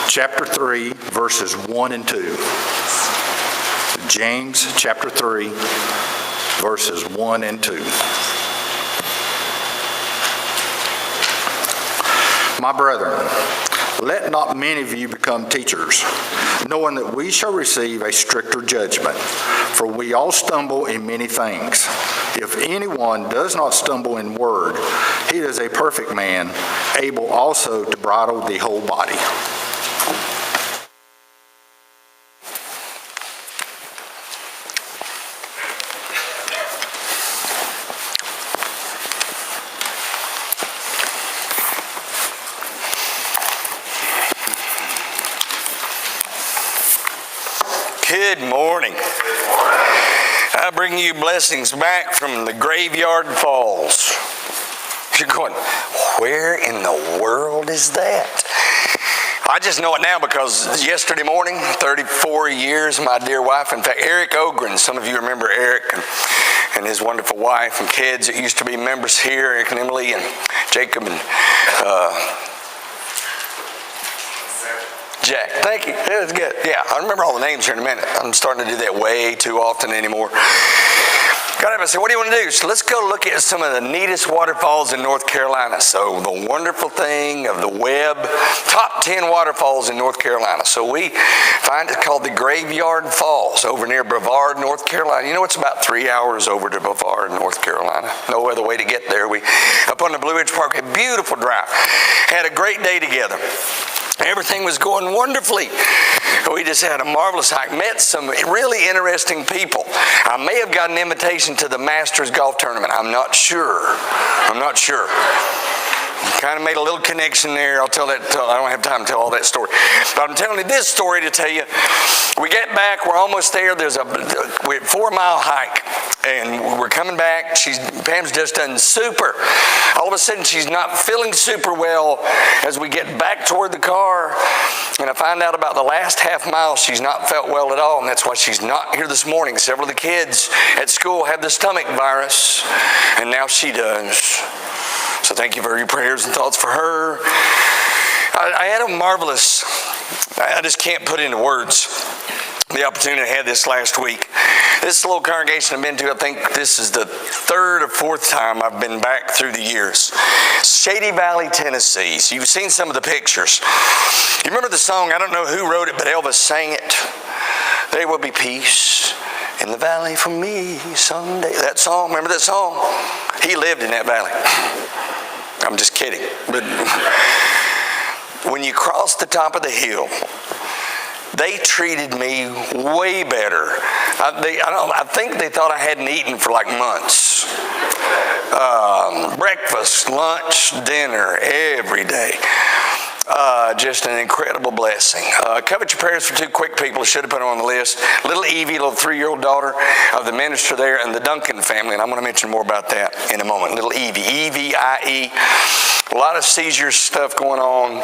chapter 3, verses 1 and 2. James chapter 3, verses 1 and 2. My brethren, let not many of you become teachers, knowing that we shall receive a stricter judgment. For we all stumble in many things. If anyone does not stumble in word, he is a perfect man, able also to bridle the whole body. Good morning. I bring you blessings back from the Graveyard Falls. You're going, where in the world is that? I just know it now because yesterday morning, 34 years, my dear wife, in fact, Eric Ogren, some of you remember Eric and his wonderful wife and kids that used to be members here, Eric and Emily and Jacob and Jack. Thank you. That was good. Yeah, I remember all the names here in a minute. I'm starting to do that way too often anymore. Got up and said, what do you want to do? So let's go look at some of the neatest waterfalls in North Carolina. So the wonderful thing of the web, top 10 waterfalls in North Carolina. So we find it called the Graveyard Falls over near Brevard, North Carolina. You know, it's about 3 hours over to Brevard, North Carolina. No other way to get there. We up on the Blue Ridge Park, a beautiful drive. Had a great day together. Everything was going wonderfully. We just had a marvelous hike. Met some really interesting people. I may have got an invitation to the Masters golf tournament. I'm not sure. Kind of made a little connection there. I'll tell that. I don't have time to tell all that story. But I'm telling you this story to tell you. We get back. We're almost there. We're 4 mile hike. And we're coming back. Pam's just done super. All of a sudden, she's not feeling super well as we get back toward the car. And I find out about the last half mile, she's not felt well at all. And that's why she's not here this morning. Several of the kids at school have the stomach virus. And now she does. So thank you for your prayers and thoughts for her. I had a marvelous, I just can't put into words the opportunity I had this last week. This little congregation I've been to, I think this is the 3rd or 4th time I've been back through the years. Shady Valley, Tennessee. So you've seen some of the pictures. You remember the song, I don't know who wrote it, but Elvis sang it. There will be peace in the valley for me someday. That song, remember that song? He lived in that valley. I'm just kidding. But when you cross the top of the hill, they treated me way better. I think they thought I hadn't eaten for like months. Breakfast, lunch, dinner, every day. Just an incredible blessing. Covet your prayers for 2 quick people. I should have put them on the list. Little Evie, little 3-year-old daughter of the minister there, and the Duncan family. And I'm going to mention more about that in a moment. Little Evie, E-V-I-E. A lot of seizure stuff going on,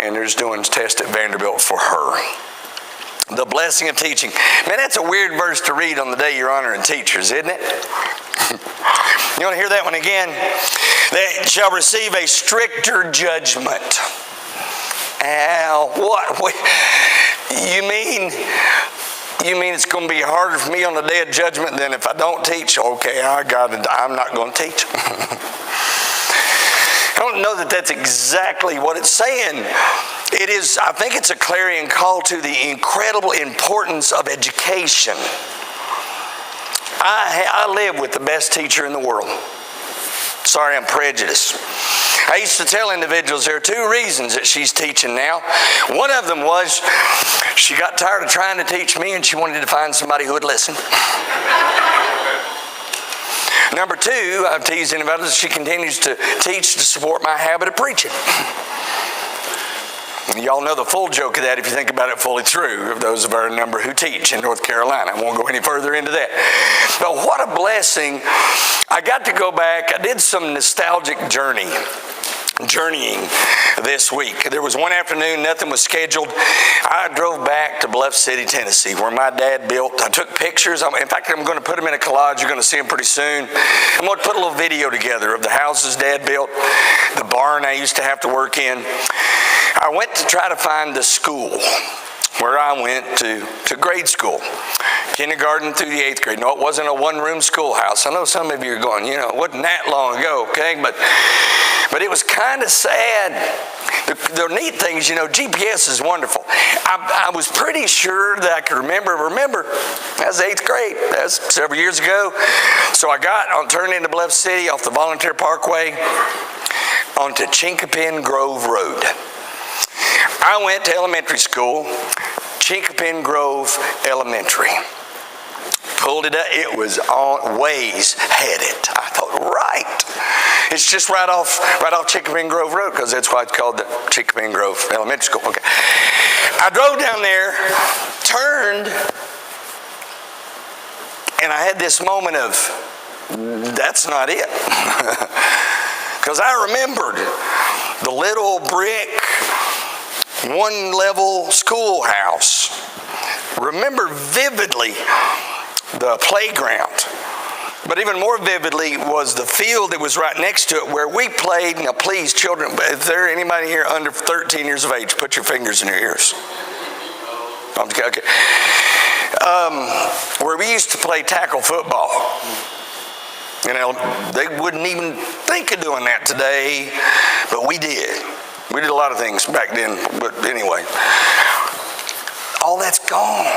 and they're just doing a test at Vanderbilt for her. The blessing of teaching. Man, that's a weird verse to read on the day you're honoring teachers, isn't it? You want to hear that one again? They shall receive a stricter judgment. Ow, what? You mean it's going to be harder for me on the day of judgment than if I don't teach? Okay, I'm not going to teach. I don't know that that's exactly what it's saying. It is, I think it's a clarion call to the incredible importance of education. I live with the best teacher in the world. Sorry, I'm prejudiced. I used to tell individuals there are 2 reasons that she's teaching now. One of them was she got tired of trying to teach me and she wanted to find somebody who would listen. Number 2, I've teased individuals, she continues to teach to support my habit of preaching. Y'all know the full joke of that if you think about it fully through, of those of our number who teach in North Carolina. I won't go any further into that. But what a blessing. I got to go back. I did some nostalgic journeying this week. There was one afternoon, nothing was scheduled. I drove back to Bluff City, Tennessee, where my dad built. I took pictures. In fact, I'm going to put them in a collage. You're going to see them pretty soon. I'm going to put a little video together of the houses Dad built, the barn I used to have to work in. I went to try to find the school where I went to grade school, kindergarten through the 8th grade. No, it wasn't a one-room schoolhouse. I know some of you are going, it wasn't that long ago, okay? But it was kind of sad. The neat thing is, GPS is wonderful. I was pretty sure that I could remember, that was 8th grade. That was several years ago. So I turned into Bluff City off the Volunteer Parkway onto Chinkapin Grove Road. I went to elementary school, Chinkapin Grove Elementary. Pulled it up, it was on Waze, had it. I thought, right. It's just right off Chinkapin Grove Road, because that's why it's called the Chinkapin Grove Elementary School. Okay. I drove down there, turned, and I had this moment of, that's not it. Because I remembered the little brick, one-level schoolhouse. Remember vividly the playground. But even more vividly was the field that was right next to it where we played. Now please, children, if there anybody here under 13 years of age, put your fingers in your ears. Okay. Where we used to play tackle football. They wouldn't even think of doing that today, but we did. We did a lot of things back then, but anyway. All that's gone.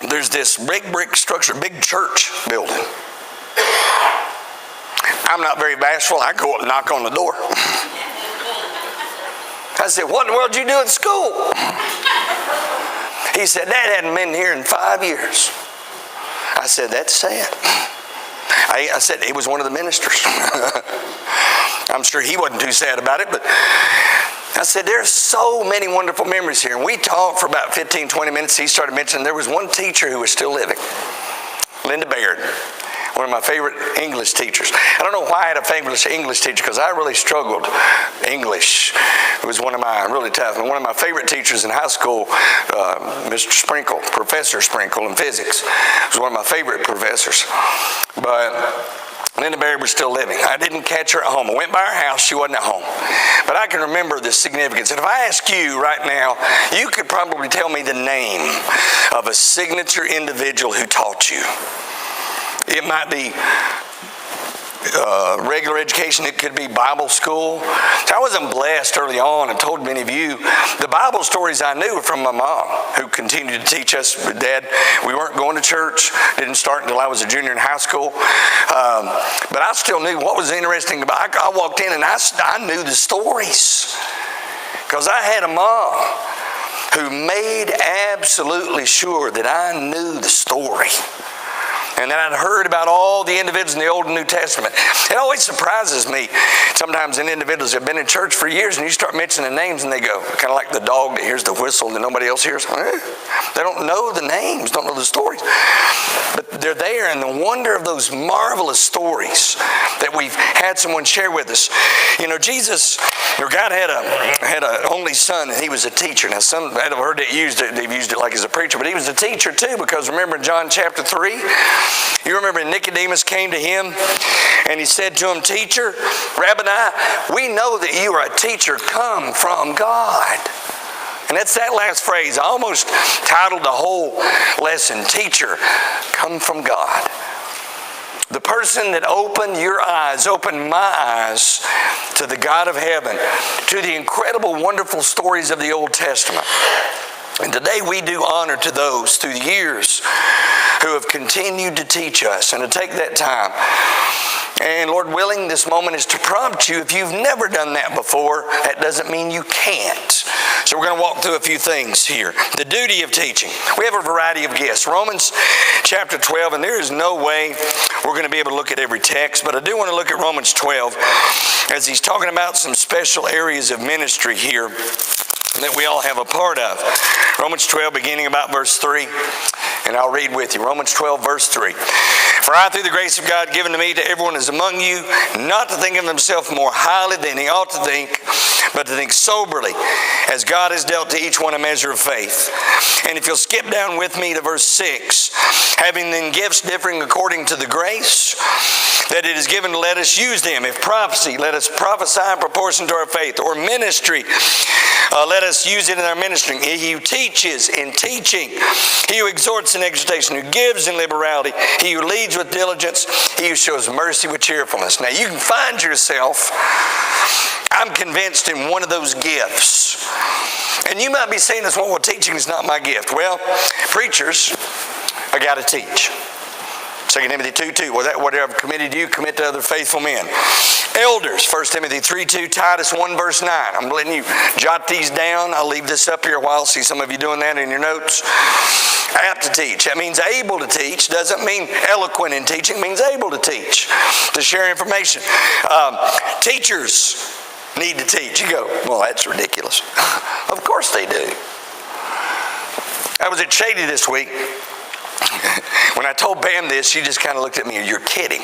There's this big brick structure, big church building. I'm not very bashful. I go up and knock on the door. I said, what in the world did you do at school? He said, Dad hadn't been here in 5 years. I said, that's sad. I said, he was one of the ministers. I'm sure he wasn't too sad about it, but I said, there's so many wonderful memories here. And we talked for about 15, 20 minutes. He started mentioning there was one teacher who was still living, Linda Baird, one of my favorite English teachers. I don't know why I had a favorite English teacher, because I really struggled English. It was one of my favorite teachers in high school, Mr. Sprinkle, Professor Sprinkle in physics. He was one of my favorite professors. But Linda Baird was still living. I didn't catch her at home. I went by her house. She wasn't at home. But I can remember the significance. And if I ask you right now, you could probably tell me the name of a signature individual who taught you. It might be regular education. It could be Bible school. So I wasn't blessed early on. I told many of you the Bible stories I knew were from my mom, who continued to teach us. Dad, we weren't going to church. Didn't start until I was a junior in high school. But I still knew what was interesting about. I walked in and I knew the stories, because I had a mom who made absolutely sure that I knew the story. And then I'd heard about all the individuals in the Old and New Testament. It always surprises me sometimes in individuals that have been in church for years, and you start mentioning names and they go, kind of like the dog that hears the whistle that nobody else hears. They don't know the names, don't know the stories. But they're there, and the wonder of those marvelous stories that we've had someone share with us. Jesus, or God had an only son, and he was a teacher. Now, some have heard it used, they've used it like as a preacher, but he was a teacher too, because remember in John chapter 3, you remember Nicodemus came to him and he said to him, Teacher, Rabbi, we know that you are a teacher come from God. And that's that last phrase. I almost titled the whole lesson, Teacher, come from God. The person that opened your eyes, opened my eyes to the God of heaven, to the incredible, wonderful stories of the Old Testament. And today we do honor to those through the years who have continued to teach us and to take that time. And Lord willing, this moment is to prompt you. If you've never done that before, that doesn't mean you can't. So we're going to walk through a few things here. The duty of teaching. We have a variety of guests. Romans chapter 12, and there is no way we're going to be able to look at every text, but I do want to look at Romans 12 as he's talking about some special areas of ministry here that we all have a part of. Romans 12, beginning about verse 3, and I'll read with you. Romans 12, verse 3. For I, through the grace of God given to me, to everyone is among you, not to think of himself more highly than he ought to think, but to think soberly, as God has dealt to each one a measure of faith. And if you'll skip down with me to verse 6, having then gifts differing according to the grace that it is given, let us use them. If prophecy, let us prophesy in proportion to our faith. Or ministry, let us use it in our ministering. He who teaches in teaching, he who exhorts in exhortation, who gives in liberality, he who leads with diligence, he who shows mercy with cheerfulness. Now you can find yourself, I'm convinced, in one of those gifts. And you might be saying this, well, teaching is not my gift. Well, preachers are got to teach. 2 Timothy 2:2, whatever committed you, commit to other faithful men. Elders, 1 Timothy 3:2, Titus 1 verse 9. I'm letting you jot these down. I'll leave this up here a while. See some of you doing that in your notes. Apt to teach. That means able to teach. Doesn't mean eloquent in teaching. It means able to teach, to share information. Teachers need to teach. You go, well, that's ridiculous. Of course they do. I was at Shady this week. When I told Pam this, she just kind of looked at me, you're kidding.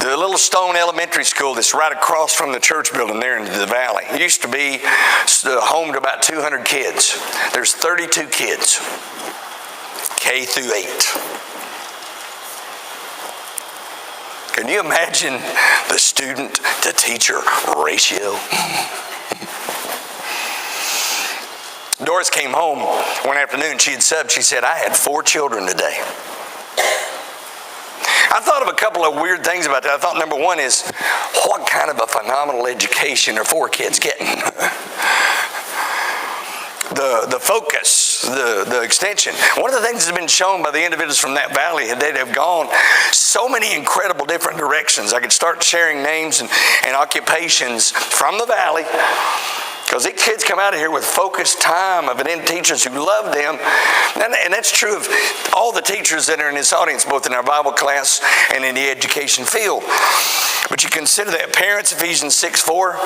The little stone elementary school that's right across from the church building there in the valley used to be home to about 200 kids. There's 32 kids, K through 8. Can you imagine the student to teacher ratio? Doris came home one afternoon. She had subbed. She said, I had 4 children today. I thought of a couple of weird things about that. I thought number one is, what kind of a phenomenal education are 4 kids getting? The focus, the extension. One of the things that's been shown by the individuals from that valley, they have gone so many incredible different directions. I could start sharing names and occupations from the valley, because these kids come out of here with focused time of teachers who love them. And that's true of all the teachers that are in this audience, both in our Bible class and in the education field. But you consider that parents, Ephesians 6:4,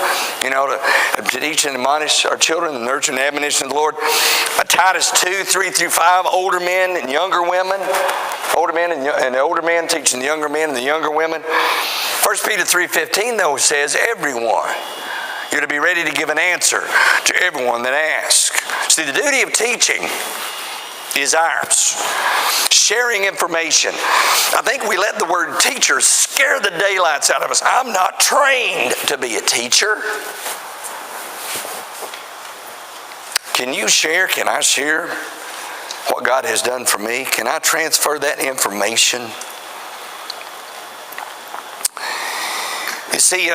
to teach and admonish our children, the nurture and admonition of the Lord. Titus 2:3-5, older men and younger women. Older men and the older men teaching the younger men and the younger women. 1 Peter 3:15, though, says everyone. You're to be ready to give an answer to everyone that asks. See, the duty of teaching is ours. Sharing information. I think we let the word teacher scare the daylights out of us. I'm not trained to be a teacher. Can you share? Can I share what God has done for me? Can I transfer that information? You see,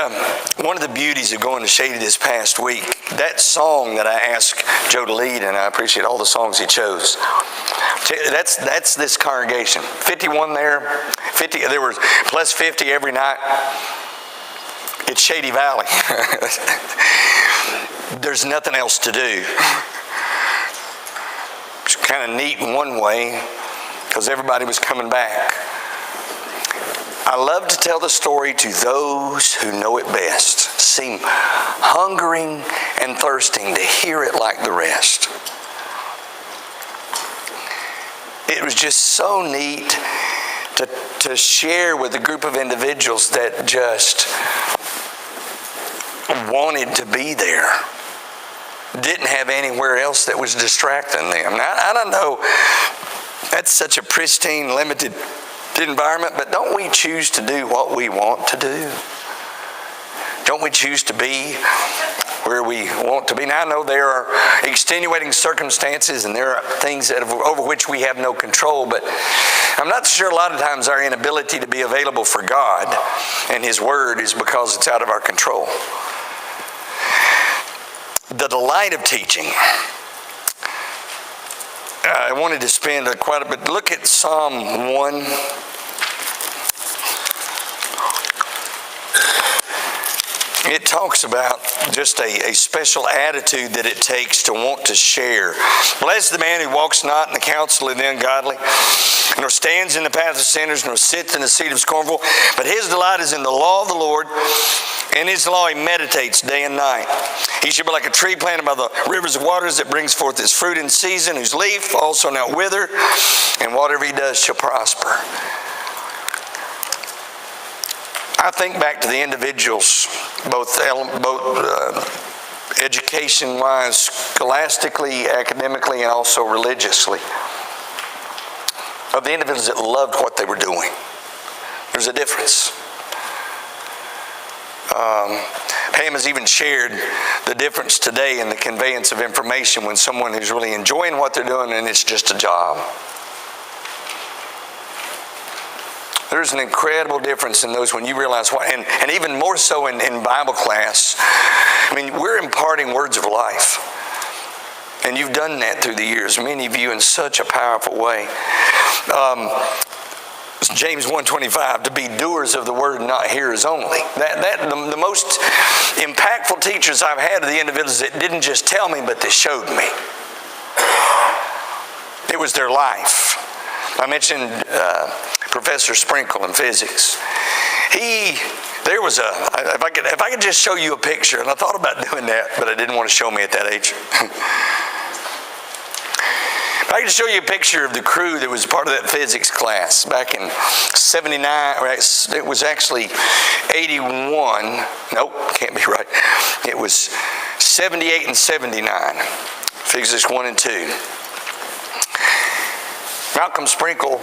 one of the beauties of going to Shady this past week, that song that I asked Joe to lead, and I appreciate all the songs he chose, that's this congregation. 51 there, 50. There was plus 50 every night. It's Shady Valley. There's nothing else to do. It's kind of neat in one way, because everybody was coming back. I love to tell the story to those who know it best, seem hungering and thirsting to hear it like the rest. It was just so neat to share with a group of individuals that just wanted to be there, didn't have anywhere else that was distracting them. Now, I don't know, that's such a pristine, limited environment, but don't we choose to do what we want to do? Don't we choose to be where we want to be? Now, I know there are extenuating circumstances and there are things over which we have no control, but I'm not sure a lot of times our inability to be available for God and His Word is because it's out of our control. The delight of teaching. I wanted to spend quite a bit. Look at Psalm 1. It talks about just a special attitude that it takes to want to share. Blessed the man who walks not in the counsel of the ungodly, nor stands in the path of sinners, nor sits in the seat of scornful. But his delight is in the law of the Lord, and his law he meditates day and night. He shall be like a tree planted by the rivers of waters that brings forth its fruit in season, whose leaf also not wither, and whatever he does shall prosper. I think back to the individuals, both education-wise, scholastically, academically, and also religiously, of the individuals that loved what they were doing. There's a difference. Pam has even shared the difference today in the conveyance of information when someone who's really enjoying what they're doing and it's just a job. There's an incredible difference in those when you realize what, and even more so in Bible class. I mean, we're imparting words of life. And you've done that through the years, many of you in such a powerful way. James 1:25, to be doers of the word, not hearers only. The most impactful teachers I've had are the individuals that didn't just tell me, but they showed me. It was their life. I mentioned Professor Sprinkle in physics. If I could just show you a picture, and I thought about doing that, but I didn't want to show me at that age. I can show you a picture of the crew that was part of that physics class back in 79, it was actually 81, nope, can't be right. It was 78 and 79, physics 1 and 2. Malcolm Sprinkle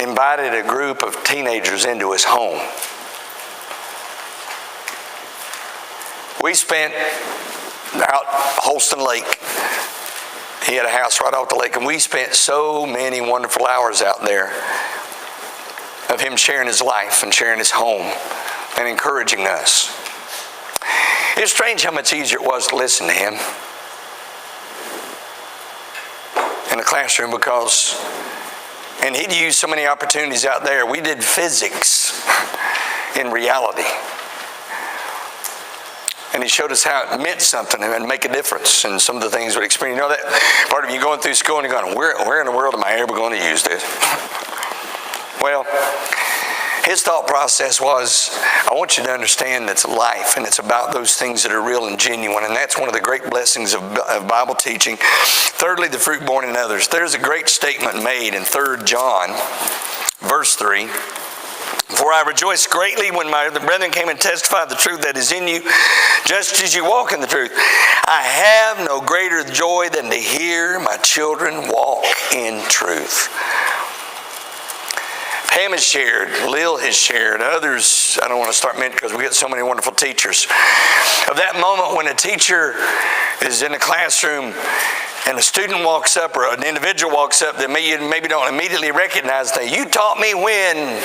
invited a group of teenagers into his home. We spent out Holston Lake. He had a house right off the lake, and we spent so many wonderful hours out there of him sharing his life and sharing his home and encouraging us. It's strange how much easier it was to listen to him in the classroom and he'd use so many opportunities out there. We did physics in reality. And he showed us how it meant something and make a difference in some of the things we'd experience. You know that part of you going through school and you're going, where in the world am I ever going to use this? Well, his thought process was, I want you to understand that's life, and it's about those things that are real and genuine. And that's one of the great blessings of Bible teaching. Thirdly, the fruit borne in others. There's a great statement made in 3 John, verse 3. For I rejoice greatly when my brethren came and testified the truth that is in you, just as you walk in the truth. I have no greater joy than to hear my children walk in truth. Pam has shared, Lil has shared, others, I don't want to start mentioning because we get so many wonderful teachers, of that moment when a teacher is in a classroom and a student walks up or an individual walks up that maybe don't immediately recognize that you taught me when,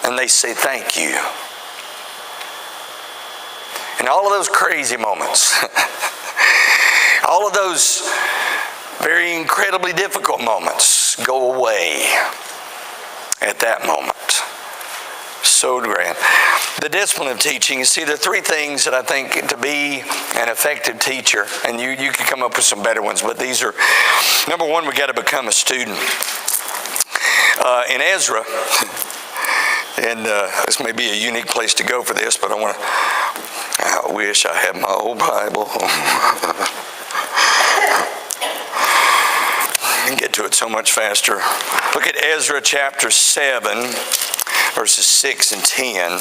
and they say thank you. And all of those crazy moments, all of those very incredibly difficult moments go away at that moment. So grand. The discipline of teaching, you see, there are 3 things that I think to be an effective teacher, and you can come up with some better ones, but these are, number 1, we got to become a student. In Ezra, and this may be a unique place to go for this, but I wish I had my old Bible. I can get to it so much faster. Look at Ezra chapter 7, verses 6 and 10.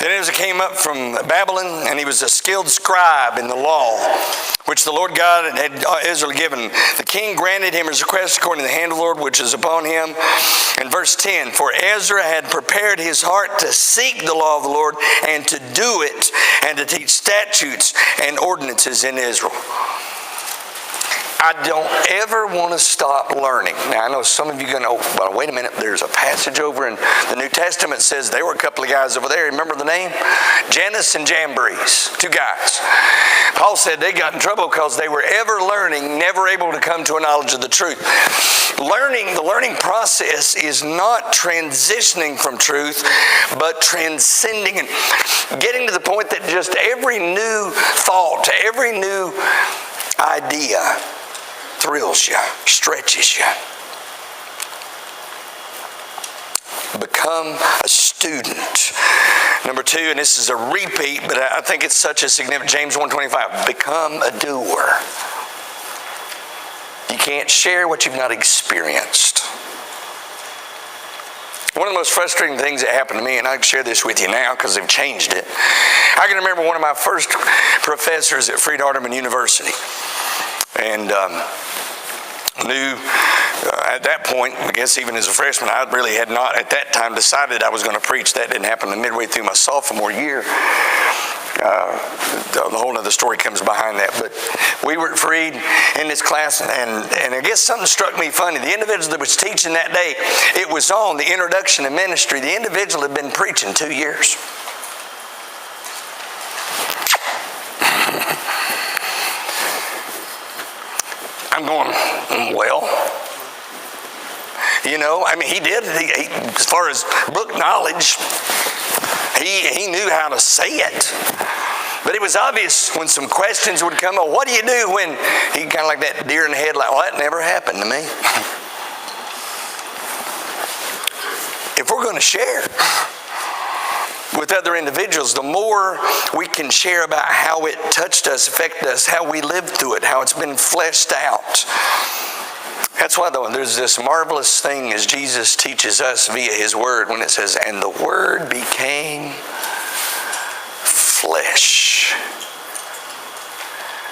Then Ezra came up from Babylon, and he was a skilled scribe in the law, which the Lord God had Ezra given. The king granted him his request according to the hand of the Lord, which is upon him. And verse 10, for Ezra had prepared his heart to seek the law of the Lord and to do it, and to teach statutes and ordinances in Israel. I don't ever want to stop learning. Now, I know some of you are going, oh, well, wait a minute. There's a passage over in the New Testament says there were a couple of guys over there. Remember the name? Janus and Jambres, 2 guys. Paul said they got in trouble because they were ever learning, never able to come to a knowledge of the truth. The learning process is not transitioning from truth, but transcending and getting to the point that just every new thought, every new idea thrills you, stretches you. Become a student. Number 2, and this is a repeat, but I think it's such a significant, James 1:25, become a doer. You can't share what you've not experienced. One of the most frustrating things that happened to me, and I can share this with you now because they've changed it. I can remember one of my first professors at Freed-Hardeman University. And knew at that point, I guess even as a freshman, I really had not at that time decided I was going to preach. That didn't happen until midway through my sophomore year. The whole other story comes behind that. But we were freed in this class, and I guess something struck me funny. The individual that was teaching that day, it was on the introduction to ministry. The individual had been preaching 2 years. I'm going, well, you know, I mean, he did. He, as far as book knowledge, he knew how to say it. But it was obvious when some questions would come up. What do you do when he kind of like that deer in the headlight? Well, that never happened to me. If we're going to share with other individuals, the more we can share about how it touched us, affected us, how we lived through it, how it's been fleshed out. That's why, though, there's this marvelous thing as Jesus teaches us via His Word when it says, and the Word became flesh.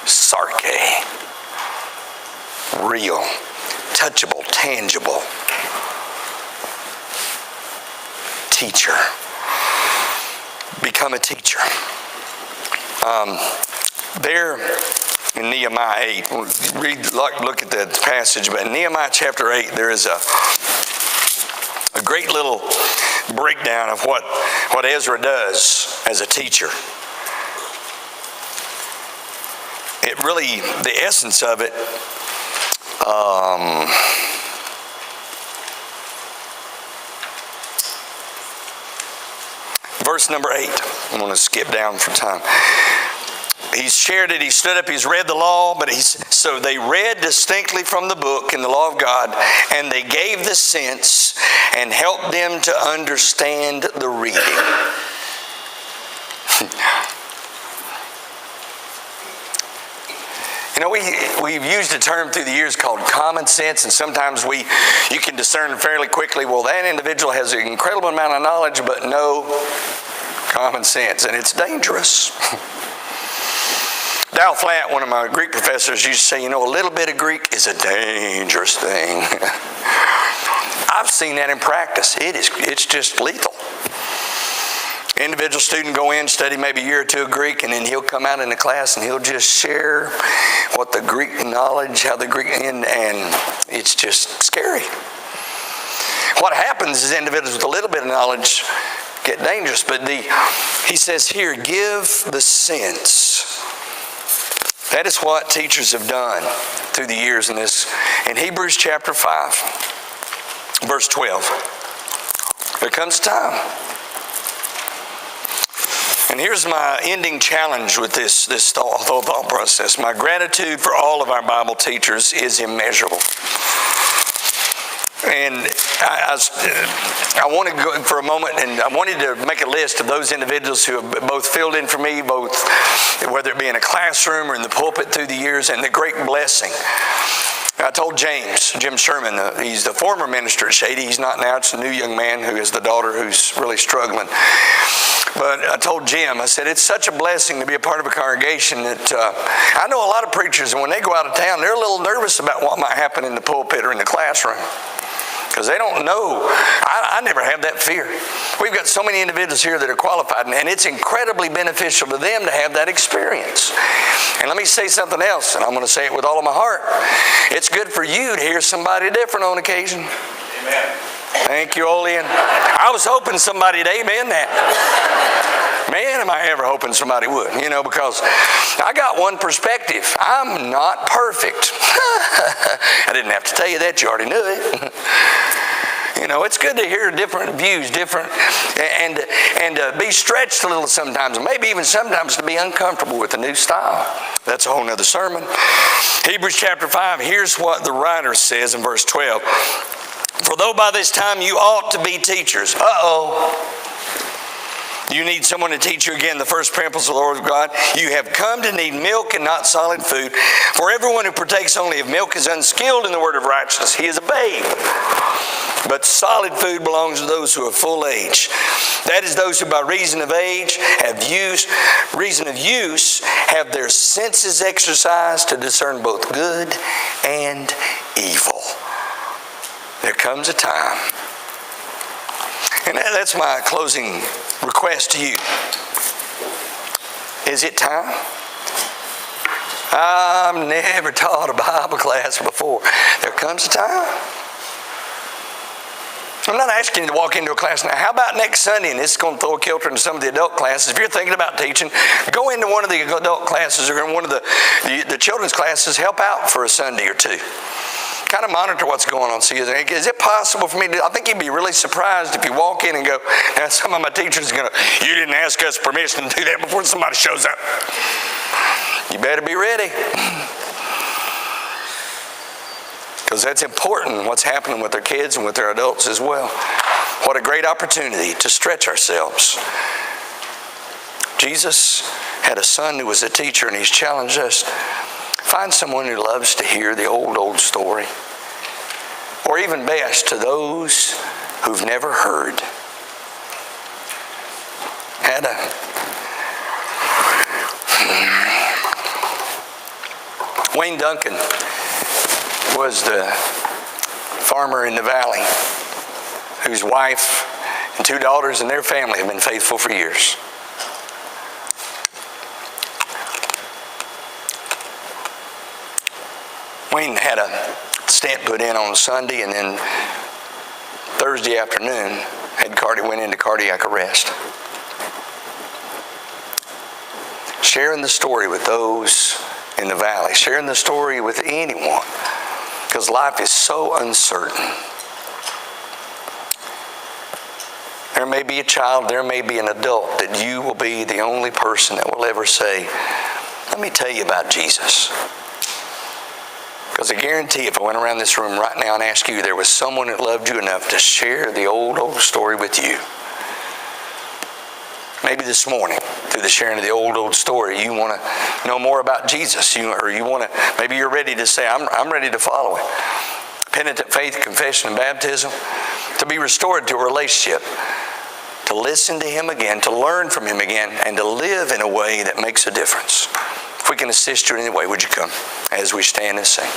Sarke. Real. Touchable. Tangible. Teacher. Become a teacher. There in Nehemiah 8, look at the passage, but in Nehemiah chapter 8, there is a great little breakdown of what Ezra does as a teacher. It really, the essence of it, verse number 8. I'm going to skip down for time. He's shared it. He stood up. He's read the law. So they read distinctly from the book in the law of God, and they gave the sense and helped them to understand the reading. You know, we've used a term through the years called common sense, and sometimes you can discern fairly quickly, well, that individual has an incredible amount of knowledge, but no common sense, and it's dangerous. Dow Flatt, one of my Greek professors, used to say, you know, a little bit of Greek is a dangerous thing. I've seen that in practice. It's just lethal. Individual student go in, study maybe a year or two of Greek, and then he'll come out in the class and he'll just share what the Greek knowledge, how the Greek, and it's just scary. What happens is individuals with a little bit of knowledge get dangerous, but he says here, give the sense. That is what teachers have done through the years in this. In Hebrews chapter 5, verse 12, there comes a time. And here's my ending challenge with this thought process. My gratitude for all of our Bible teachers is immeasurable. And I want to go for a moment, and I wanted to make a list of those individuals who have both filled in for me, both whether it be in a classroom or in the pulpit through the years, and the great blessing. I told Jim Sherman, he's the former minister at Shady. He's not now. It's a new young man who has the daughter who's really struggling. But I told Jim, I said, it's such a blessing to be a part of a congregation that I know a lot of preachers, and when they go out of town, they're a little nervous about what might happen in the pulpit or in the classroom. Because they don't know. I never have that fear. We've got so many individuals here that are qualified, and it's incredibly beneficial to them to have that experience. And let me say something else, and I'm going to say it with all of my heart. It's good for you to hear somebody different on occasion. Amen. Thank you, Olean. I was hoping somebody would amen that. Man, am I ever hoping somebody would, because I got one perspective. I'm not perfect. I didn't have to tell you that. You already knew it. It's good to hear different views, and be stretched a little sometimes, maybe even sometimes to be uncomfortable with the new style. That's a whole nother sermon. Hebrews chapter 5, here's what the writer says in verse 12. For though by this time you ought to be teachers. You need someone to teach you again the first principles of the Lord of God. You have come to need milk and not solid food. For everyone who partakes only of milk is unskilled in the word of righteousness. He is a babe. But solid food belongs to those who are full age. That is those who by reason of age have their senses exercised to discern both good and evil. There comes a time. And that's my closing request to you. Is it time? I've never taught a Bible class before. There comes a time. I'm not asking you to walk into a class now. How about next Sunday? And this is going to throw a kilter into some of the adult classes. If you're thinking about teaching, go into one of the adult classes or in one of the children's classes. Help out for a Sunday or two. Kind of monitor what's going on. See, is it possible for me to? I think you'd be really surprised if you walk in and go, now some of my teachers are going to, you didn't ask us permission to do that before somebody shows up. You better be ready. Because that's important, what's happening with their kids and with their adults as well. What a great opportunity to stretch ourselves. Jesus had a son who was a teacher, and he's challenged us. Find someone who loves to hear the old story. Or even best, to those who've never heard. Wayne Duncan was the farmer in the valley whose wife and 2 daughters and their family have been faithful for years. Wayne had a stent put in on Sunday, and then Thursday afternoon went into cardiac arrest. Sharing the story with those in the valley, sharing the story with anyone, because life is so uncertain. There may be a child, there may be an adult, that you will be the only person that will ever say, let me tell you about Jesus. Because I guarantee if I went around this room right now and asked you, there was someone that loved you enough to share the old story with you. Maybe this morning, through the sharing of the old story, you want to know more about Jesus. Maybe you're ready to say, I'm ready to follow him. Penitent faith, confession, and baptism. To be restored to a relationship. To listen to him again, to learn from him again, and to live in a way that makes a difference. If we can assist you in any way, would you come as we stand and sing?